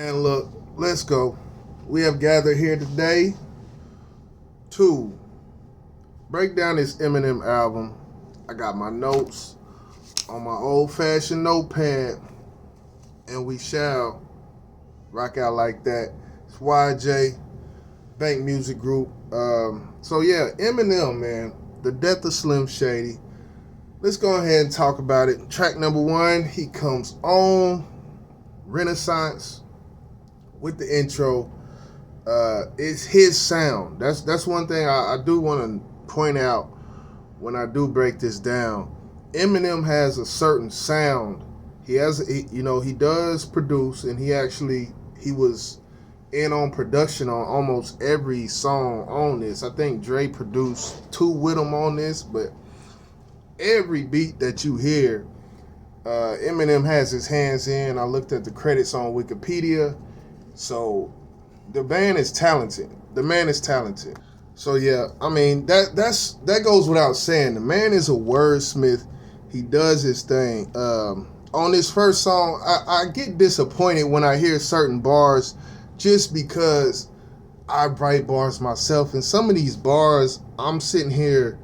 And look, let's go. We have gathered here today to break down this Eminem album. I got my notes on my old fashioned notepad, and we shall rock out like that. It's YJ, Bank Music Group. So, yeah, Eminem, man, the death of Slim Shady. Let's go ahead and talk about it. Track number one, he comes on Renaissance with the intro. It's his sound. That's one thing I do want to point out when I do break this down. Eminem has a certain sound. He does produce, and he was in on production on almost every song on this. I think Dre produced two with him on this, but every beat that you hear, Eminem has his hands in. I looked at the credits on Wikipedia, so the man is talented. The man is talented. So yeah, I mean that goes without saying. The man is a wordsmith. He does his thing. On this first song, I get disappointed when I hear certain bars, just because I write bars myself, and some of these bars I'm sitting here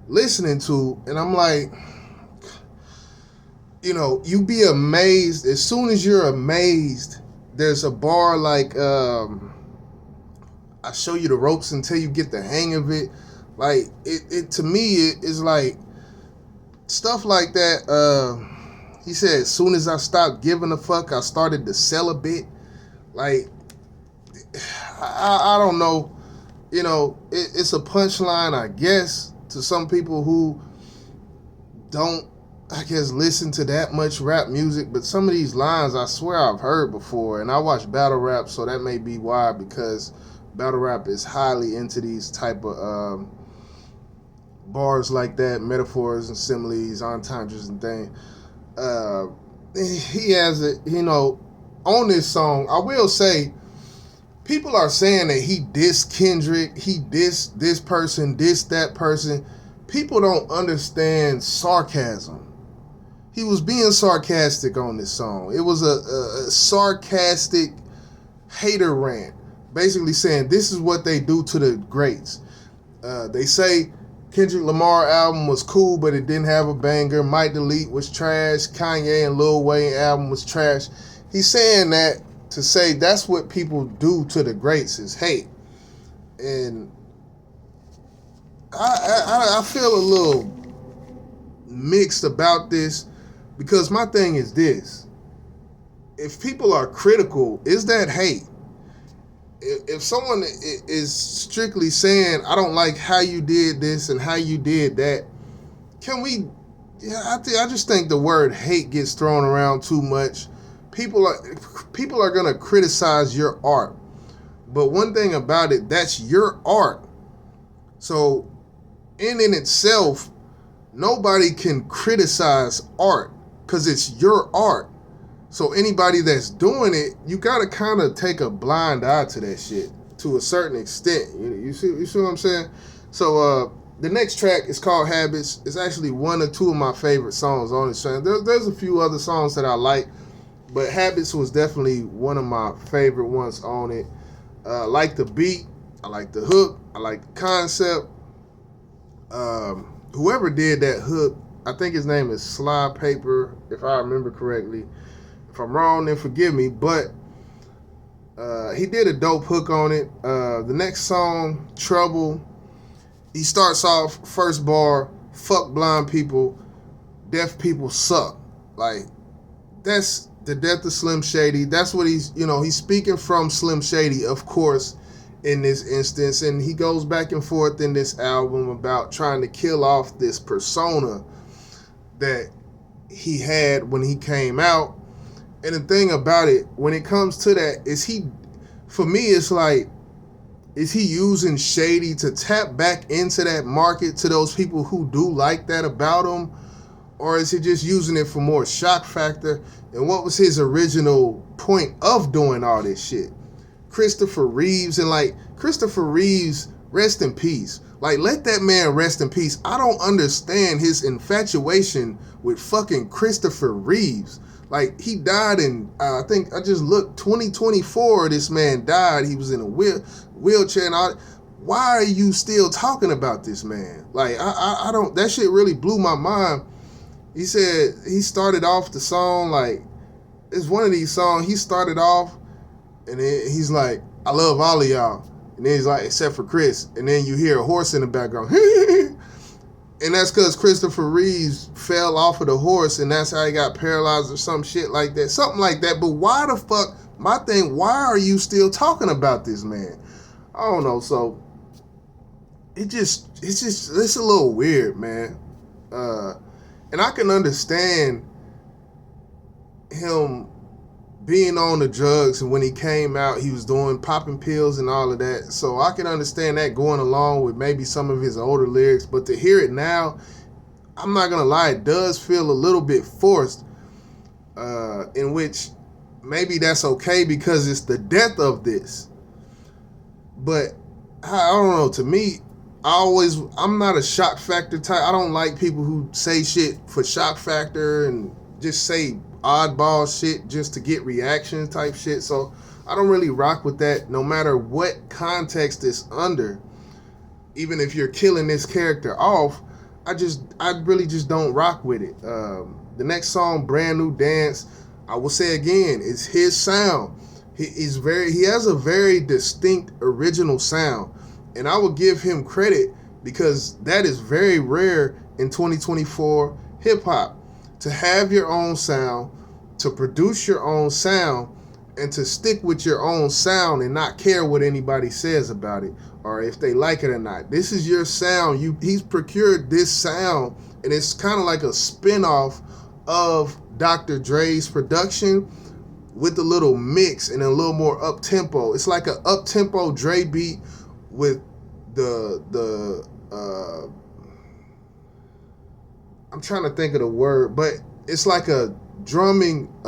listening to, and I'm like, you be amazed as soon as you're amazed. There's a bar like I show you the ropes until you get the hang of it. Like it to me, it is like stuff like that. He said, as soon as I stopped giving a fuck, I started to sell a bit. Like I don't know. It's a punchline, I guess, to some people who don't, I guess, listen to that much rap music. But some of these lines, I swear I've heard before, and I watch battle rap, so that may be why, because battle rap is highly into these type of bars like that, metaphors and similes, entendres and things. He has it, on this song. I will say, people are saying that he dissed Kendrick, he dissed this person, dissed that person. People don't understand sarcasm. He was being sarcastic on this song. It was a sarcastic hater rant, basically saying this is what they do to the greats. They say Kendrick Lamar album was cool, but it didn't have a banger. Mike Delete was trash. Kanye and Lil Wayne album was trash. He's saying that to say that's what people do to the greats is hate. And I feel a little mixed about this, because my thing is this: if people are critical, is that hate? If someone is strictly saying, I don't like how you did this and how you did that, can we? Yeah, I just think the word hate gets thrown around too much. People are gonna criticize your art, but one thing about it, that's your art. So in itself, nobody can criticize art because it's your art. So anybody that's doing it, you gotta kind of take a blind eye to that shit to a certain extent. You see what I'm saying? So the next track is called Habits. It's actually one or two of my favorite songs on this track. There's a few other songs that I like, but Habits was definitely one of my favorite ones on it. I like the beat, I like the hook, I like the concept. Whoever did that hook, I think his name is Sly Paper, if I remember correctly. If I'm wrong, then forgive me, but he did a dope hook on it. The next song, Trouble, he starts off, first bar, fuck blind people, deaf people suck. Like, that's the death of Slim Shady. That's what he's speaking from Slim Shady, of course, in this instance. And he goes back and forth in this album about trying to kill off this persona that he had when he came out. And the thing about it, when it comes to that, for me, it's like, is he using Shady to tap back into that market, to those people who do like that about him? Or is he just using it for more shock factor? And what was his original point of doing all this shit? Christopher Reeves, rest in peace. Like, let that man rest in peace. I don't understand his infatuation with fucking Christopher Reeves. Like, he died in, I think, I just looked, 2024, this man died. He was in a wheelchair and all. Why are you still talking about this man? Like, I don't, that shit really blew my mind. He said he started off the song, like, it's one of these songs, he started off, and then he's like, I love all of y'all. And then he's like, except for Chris. And then you hear a horse in the background. And that's because Christopher Reeves fell off of the horse, and that's how he got paralyzed or some shit like that. Something like that. But why the fuck, my thing, why are you still talking about this man? I don't know. So it's a little weird, man. And I can understand him being on the drugs, and when he came out, he was doing popping pills and all of that. So I can understand that going along with maybe some of his older lyrics. But to hear it now, I'm not gonna lie, it does feel a little bit forced. In which maybe that's okay because it's the death of this. But I don't know. To me, I'm not a shock factor type. I don't like people who say shit for shock factor and just say oddball shit just to get reaction type shit. So I don't really rock with that no matter what context it's under. Even if you're killing this character off, I really just don't rock with it. The next song, Brand New Dance, I will say again, it's his sound. He has a very distinct original sound, and I will give him credit because that is very rare in 2024 hip hop. To have your own sound, to produce your own sound, and to stick with your own sound and not care what anybody says about it or if they like it or not. This is your sound. He's procured this sound, and it's kind of like a spin-off of Dr. Dre's production with a little mix and a little more up-tempo. It's like an up-tempo Dre beat with the I'm trying to think of the word, but it's like a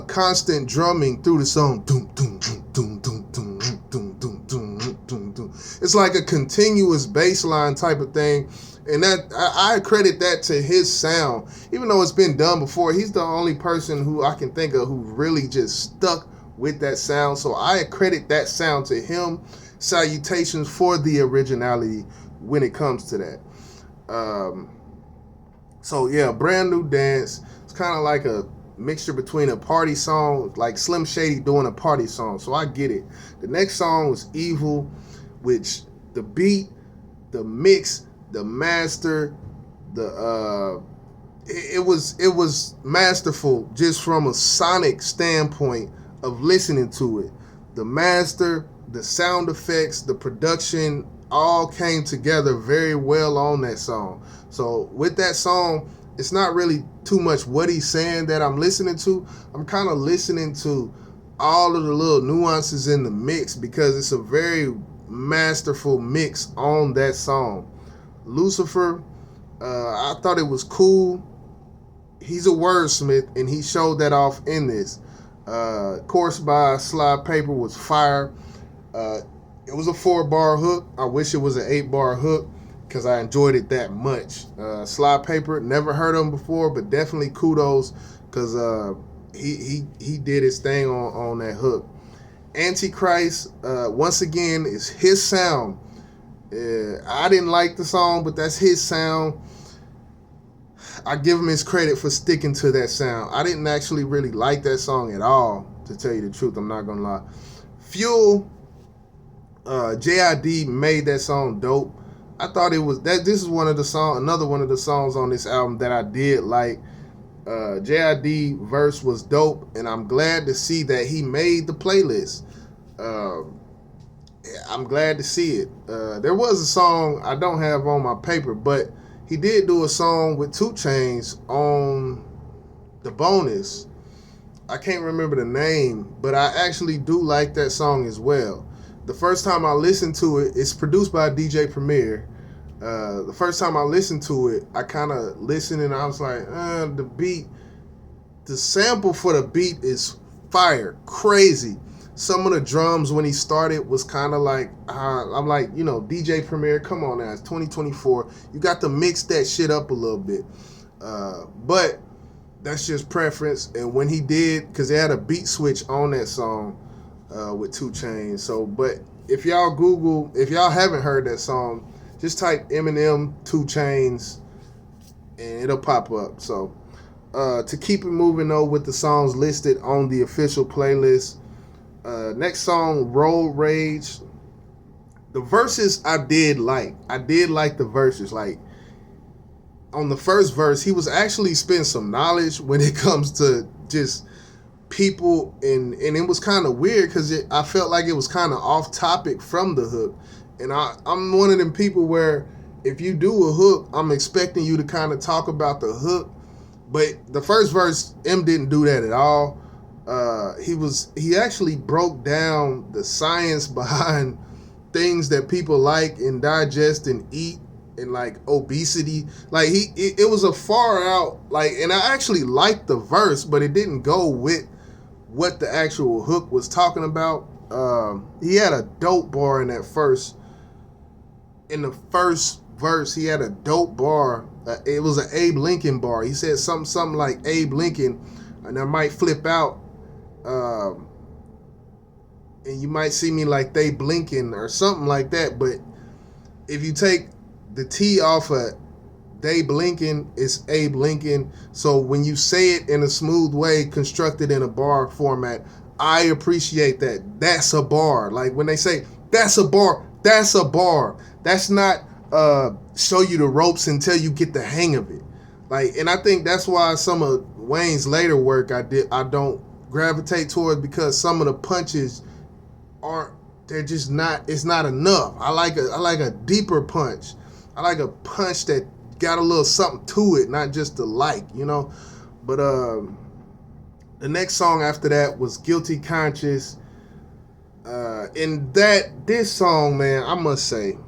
constant drumming through the song. Doom, doom, doom, doom, doom, doom, doom, doom, doom, doom, doom. It's like a continuous bass line type of thing. And that I credit that to his sound. Even though it's been done before, he's the only person who I can think of who really just stuck with that sound. So I credit that sound to him. Salutations for the originality when it comes to that. So yeah, Brand New Dance. It's kind of like a mixture between a party song, like Slim Shady doing a party song. So I get it. The next song was Evil, which the beat, the mix, the master, it was masterful just from a sonic standpoint of listening to it. The master, the sound effects, the production all came together very well on that song. So with that song, it's not really too much what he's saying that I'm listening to. I'm kind of listening to all of the little nuances in the mix because it's a very masterful mix on that song. Lucifer, I thought it was cool. He's a wordsmith, and he showed that off in this. Course by Slide Paper was fire. It was a 4-bar hook. I wish it was an 8-bar hook because I enjoyed it that much. Slide Paper, never heard of him before, but definitely kudos because he did his thing on that hook. Antichrist, once again, is his sound. I didn't like the song, but that's his sound. I give him his credit for sticking to that sound. I didn't actually really like that song at all, to tell you the truth. I'm not gonna lie. Fuel, JID made that song dope. I thought it was that. This is another one of the songs on this album that I did like. JID verse was dope, and I'm glad to see that he made the playlist. I'm glad to see it. There was a song I don't have on my paper, but he did do a song with 2 Chainz on the bonus. I can't remember the name, but I actually do like that song as well. The first time I listened to it, it's produced by DJ Premier. The first time I listened to it, I kind of listened and I was like, the beat, the sample for the beat is fire, crazy. Some of the drums when he started was kind of like, I'm like, DJ Premier, come on now, it's 2024. You got to mix that shit up a little bit. But that's just preference. And when he did, because they had a beat switch on that song with 2 Chainz. So, but if y'all haven't heard that song, just type Eminem 2 Chainz and it'll pop up. So, to keep it moving though with the songs listed on the official playlist, next song, Road Rage. The verses I did like. I did like the verses. Like, on the first verse, he was actually spitting some knowledge when it comes to just people, and it was kind of weird because I felt like it was kind of off topic from the hook. And I'm one of them people where if you do a hook, I'm expecting you to kind of talk about the hook. But the first verse, M didn't do that at all. He actually broke down the science behind things that people like and digest and eat, and like obesity. Like it was a far out, like, and I actually liked the verse, but it didn't go with what the actual hook was talking about. He had a dope bar in that first. In the first verse, he had a dope bar. It was an Abe Lincoln bar. He said something like Abe Lincoln, and I might flip out, and you might see me like they blinking or something like that. But if you take the T off of they blinking, it's Abe Lincoln. So when you say it in a smooth way, constructed in a bar format, I appreciate that. That's a bar. Like when they say that's a bar, that's a bar. That's not show you the ropes until you get the hang of it. Like, and I think that's why some of Wayne's later work I don't gravitate towards, because some of the punches they're just not, it's not enough. I like a deeper punch. I like a punch that got a little something to it, not just you know. But the next song after that was Guilty Conscious. And this song, man, I must say,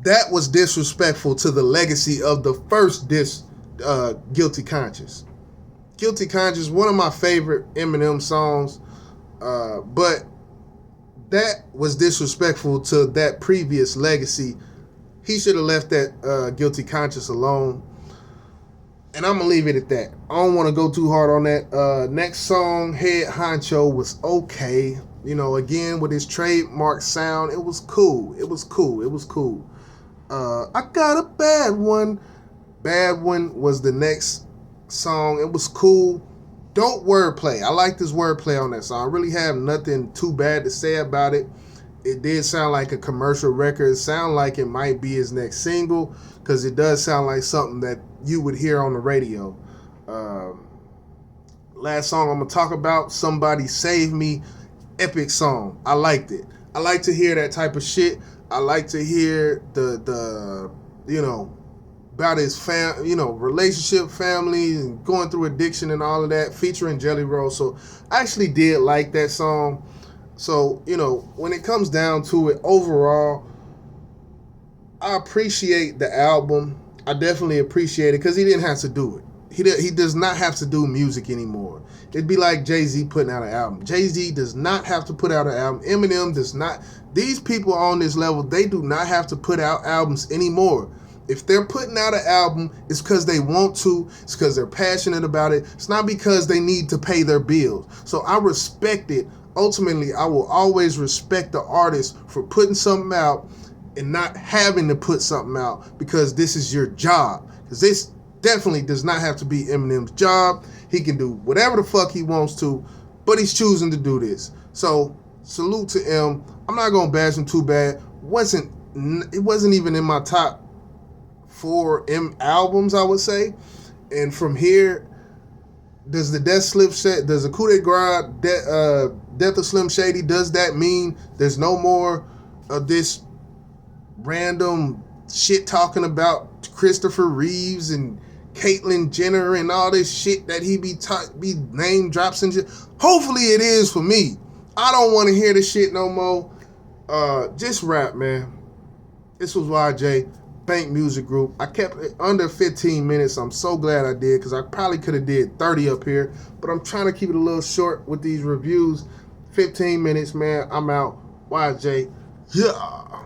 that was disrespectful to the legacy of the first Guilty Conscious. Guilty Conscious, one of my favorite Eminem songs, but that was disrespectful to that previous legacy. He should have left that Guilty Conscious alone. And I'm going to leave it at that. I don't want to go too hard on that. Next song, Head Honcho, was okay. You know, again, with his trademark sound, it was cool. It was cool. I Got a Bad One. Bad One was the next song. It was cool. Dope wordplay. I like this wordplay on that song. I really have nothing too bad to say about it. It did sound like a commercial record. It sounded like it might be his next single, because it does sound like something that you would hear on the radio. Last song I'm going to talk about, Somebody Save Me. Epic song. I liked it. I like to hear that type of shit. I like to hear the you know, about his relationship, family, and going through addiction and all of that, featuring Jelly Roll. So I actually did like that song. So, you know, when it comes down to it, overall, I appreciate the album. I definitely appreciate it because he didn't have to do it. He does not have to do music anymore. It'd be like Jay-Z putting out an album. Jay-Z does not have to put out an album. Eminem does not. These people on this level, they do not have to put out albums anymore. If they're putting out an album, it's because they want to. It's because they're passionate about it. It's not because they need to pay their bills. So I respect it. Ultimately, I will always respect the artist for putting something out and not having to put something out because this is your job. Because this definitely does not have to be Eminem's job. He can do whatever the fuck he wants to, but he's choosing to do this. So salute to M. I'm not gonna bash him too bad. It wasn't even in my top 4 M albums, I would say. And from here, does the does the coup de grace, Death of Slim Shady, does that mean there's no more of this random shit talking about Christopher Reeves and Caitlyn Jenner and all this shit that he be name drops and shit? Hopefully it is for me. I don't want to hear this shit no more. Just rap, man. This was YJ, Bank Music Group. I kept it under 15 minutes. I'm so glad I did, because I probably could have did 30 up here, but I'm trying to keep it a little short with these reviews. 15 minutes, man. I'm out. YJ. Yeah.